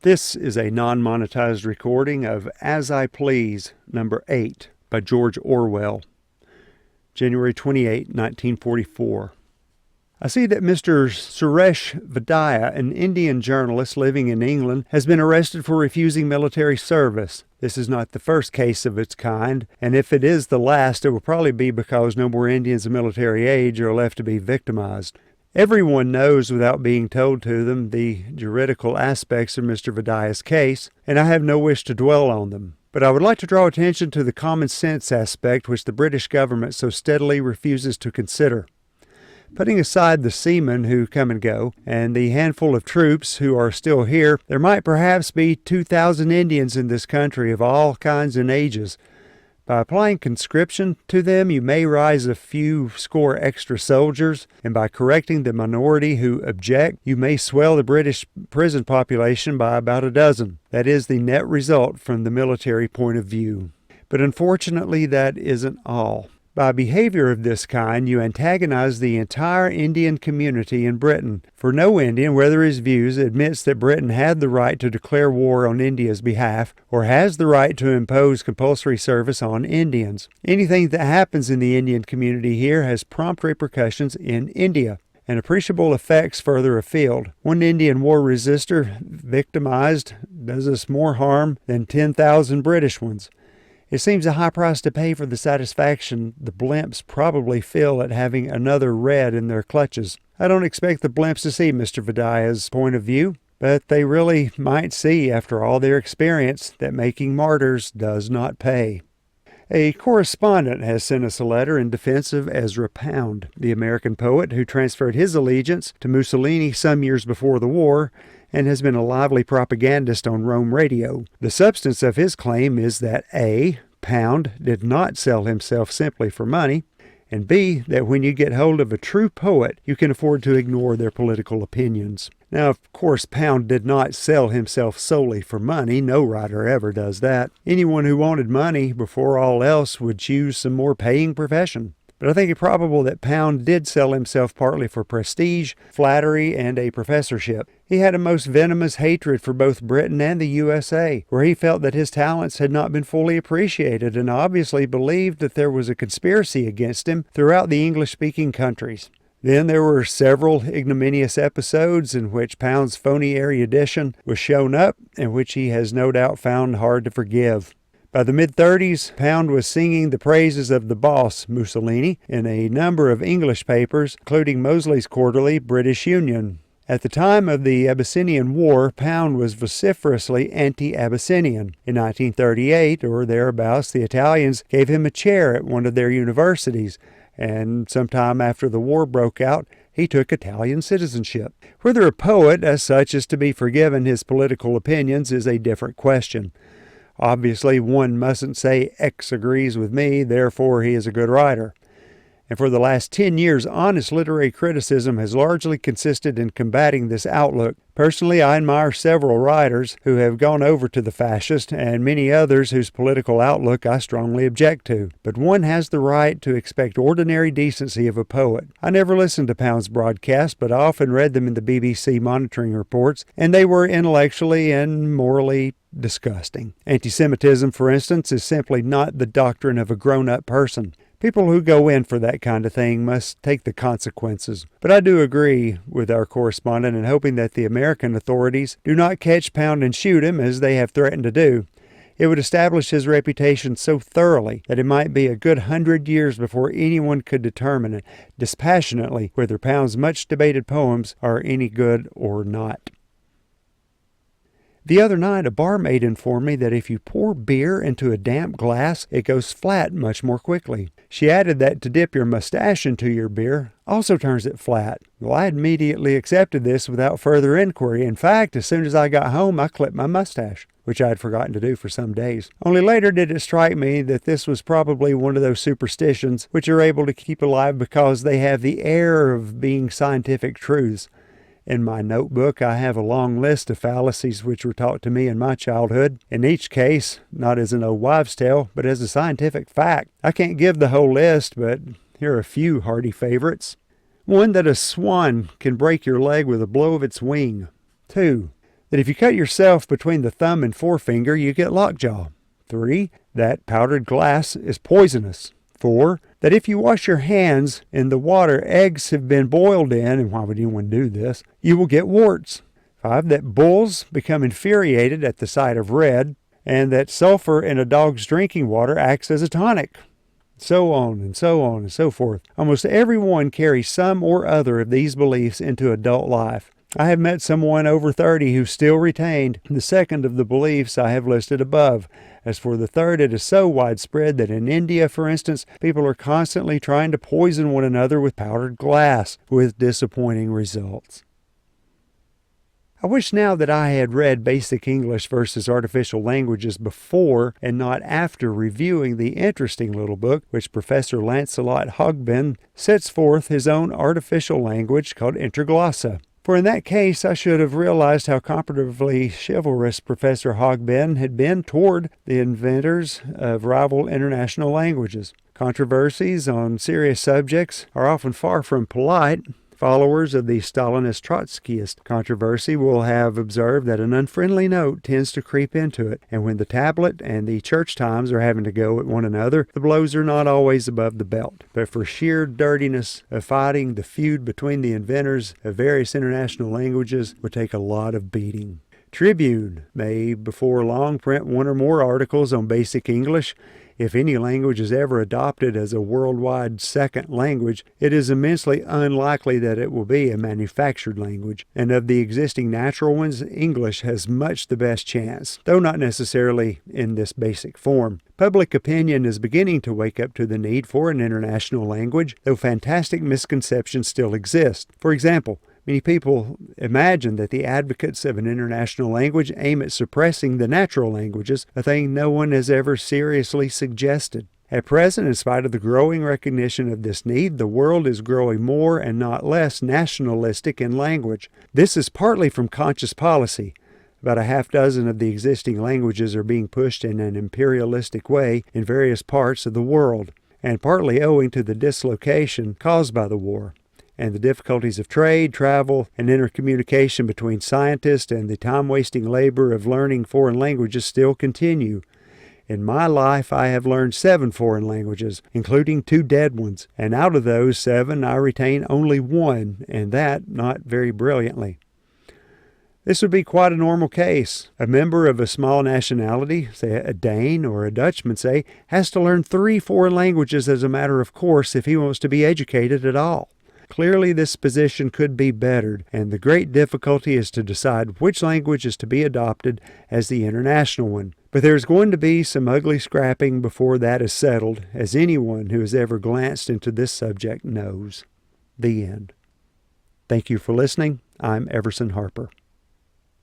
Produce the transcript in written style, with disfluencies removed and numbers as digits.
This is a non-monetized recording of As I Please, number 8, by George Orwell, January 28, 1944. I see that Mr. Suresh Vadaya, an Indian journalist living in England, has been arrested for refusing military service. This is not the first case of its kind, and if it is the last, it will probably be because no more Indians of military age are left to be victimized. Everyone knows without being told to them the juridical aspects of Mr. Vadaya's case, and I have no wish to dwell on them. But I would like to draw attention to the common sense aspect which the British government so steadily refuses to consider. Putting aside the seamen who come and go, and the handful of troops who are still here, there might perhaps be 2,000 Indians in this country of all kinds and ages. By applying conscription to them, you may rise a few score extra soldiers, and by correcting the minority who object, you may swell the British prison population by about a dozen. That is the net result from the military point of view. But unfortunately, that isn't all. By behavior of this kind, you antagonize the entire Indian community in Britain, for no Indian, whether his views, admits that Britain had the right to declare war on India's behalf, or has the right to impose compulsory service on Indians. Anything that happens in the Indian community here has prompt repercussions in India, and appreciable effects further afield. One Indian war resister victimized does us more harm than 10,000 British ones. It seems a high price to pay for the satisfaction the blimps probably feel at having another red in their clutches. I don't expect the blimps to see Mr. Vadaya's point of view, but they really might see, after all their experience, that making martyrs does not pay. A correspondent has sent us a letter in defense of Ezra Pound, the American poet who transferred his allegiance to Mussolini some years before the war, and has been a lively propagandist on Rome radio. The substance of his claim is that A. Pound did not sell himself simply for money, and B. that when you get hold of a true poet, you can afford to ignore their political opinions. Now, of course, Pound did not sell himself solely for money. No writer ever does that. Anyone who wanted money before all else would choose some more paying profession. But I think it probable that Pound did sell himself partly for prestige, flattery, and a professorship. He had a most venomous hatred for both Britain and the USA, where he felt that his talents had not been fully appreciated, and obviously believed that there was a conspiracy against him throughout the English-speaking countries. Then there were several ignominious episodes in which Pound's phony erudition was shown up, and which he has no doubt found hard to forgive. By the mid-30s, Pound was singing the praises of the boss, Mussolini, in a number of English papers, including Mosley's quarterly British Union. At the time of the Abyssinian War, Pound was vociferously anti-Abyssinian. In 1938, or thereabouts, the Italians gave him a chair at one of their universities, and sometime after the war broke out, he took Italian citizenship. Whether a poet, as such, is to be forgiven his political opinions is a different question. Obviously, one mustn't say X agrees with me, therefore he is a good writer. And for the last 10 years, honest literary criticism has largely consisted in combating this outlook. Personally, I admire several writers who have gone over to the fascist, and many others whose political outlook I strongly object to. But one has the right to expect ordinary decency of a poet. I never listened to Pound's broadcasts, but I often read them in the BBC monitoring reports, and they were intellectually and morally disgusting. Anti-Semitism, for instance, is simply not the doctrine of a grown-up person. People who go in for that kind of thing must take the consequences. But I do agree with our correspondent in hoping that the American authorities do not catch Pound and shoot him, as they have threatened to do. It would establish his reputation so thoroughly that it might be a good 100 years before anyone could determine dispassionately whether Pound's much-debated poems are any good or not. The other night, a barmaid informed me that if you pour beer into a damp glass, it goes flat much more quickly. She added that to dip your mustache into your beer also turns it flat. Well, I immediately accepted this without further inquiry. In fact, as soon as I got home, I clipped my mustache, which I had forgotten to do for some days. Only later did it strike me that this was probably one of those superstitions which are able to keep alive because they have the air of being scientific truths. In my notebook, I have a long list of fallacies which were taught to me in my childhood. In each case, not as an old wives' tale, but as a scientific fact. I can't give the whole list, but here are a few hearty favorites. 1. That a swan can break your leg with a blow of its wing. 2. that if you cut yourself between the thumb and forefinger, you get lockjaw. 3. That powdered glass is poisonous. 4. That if you wash your hands in the water eggs have been boiled in, and why would anyone do this, you will get warts. 5. That bulls become infuriated at the sight of red, and that sulfur in a dog's drinking water acts as a tonic. So on and so on and so forth. Almost everyone carries some or other of these beliefs into adult life. I have met someone over 30 who still retained the second of the beliefs I have listed above. As for the third, it is so widespread that in India, for instance, people are constantly trying to poison one another with powdered glass, with disappointing results. I wish now that I had read Basic English versus Artificial Languages before and not after reviewing the interesting little book which Professor Lancelot Hogben sets forth his own artificial language called Interglossa. For in that case, I should have realized how comparatively chivalrous Professor Hogben had been toward the inventors of rival international languages. Controversies on serious subjects are often far from polite. Followers of the Stalinist Trotskyist controversy will have observed that an unfriendly note tends to creep into it, and when the tablet and the church times are having to go at one another, the blows are not always above the belt. But for sheer dirtiness of fighting, the feud between the inventors of various international languages would take a lot of beating. Tribune may before long print one or more articles on Basic English. If any language is ever adopted as a worldwide second language, it is immensely unlikely that it will be a manufactured language, and of the existing natural ones, English has much the best chance, though not necessarily in this basic form. Public opinion is beginning to wake up to the need for an international language, though fantastic misconceptions still exist. For example, many people imagine that the advocates of an international language aim at suppressing the natural languages, a thing no one has ever seriously suggested. At present, in spite of the growing recognition of this need, the world is growing more and not less nationalistic in language. This is partly from conscious policy. About a half dozen of the existing languages are being pushed in an imperialistic way in various parts of the world, and partly owing to the dislocation caused by the war, and the difficulties of trade, travel, and intercommunication between scientists and the time-wasting labor of learning foreign languages still continue. In my life, I have learned 7 foreign languages, including 2 dead ones, and out of those 7, I retain only 1, and that not very brilliantly. This would be quite a normal case. A member of a small nationality, say a Dane or a Dutchman, say, has to learn 3 foreign languages as a matter of course if he wants to be educated at all. Clearly, this position could be bettered, and the great difficulty is to decide which language is to be adopted as the international one. But there's going to be some ugly scrapping before that is settled, as anyone who has ever glanced into this subject knows. The end. Thank you for listening. I'm Everson Harper.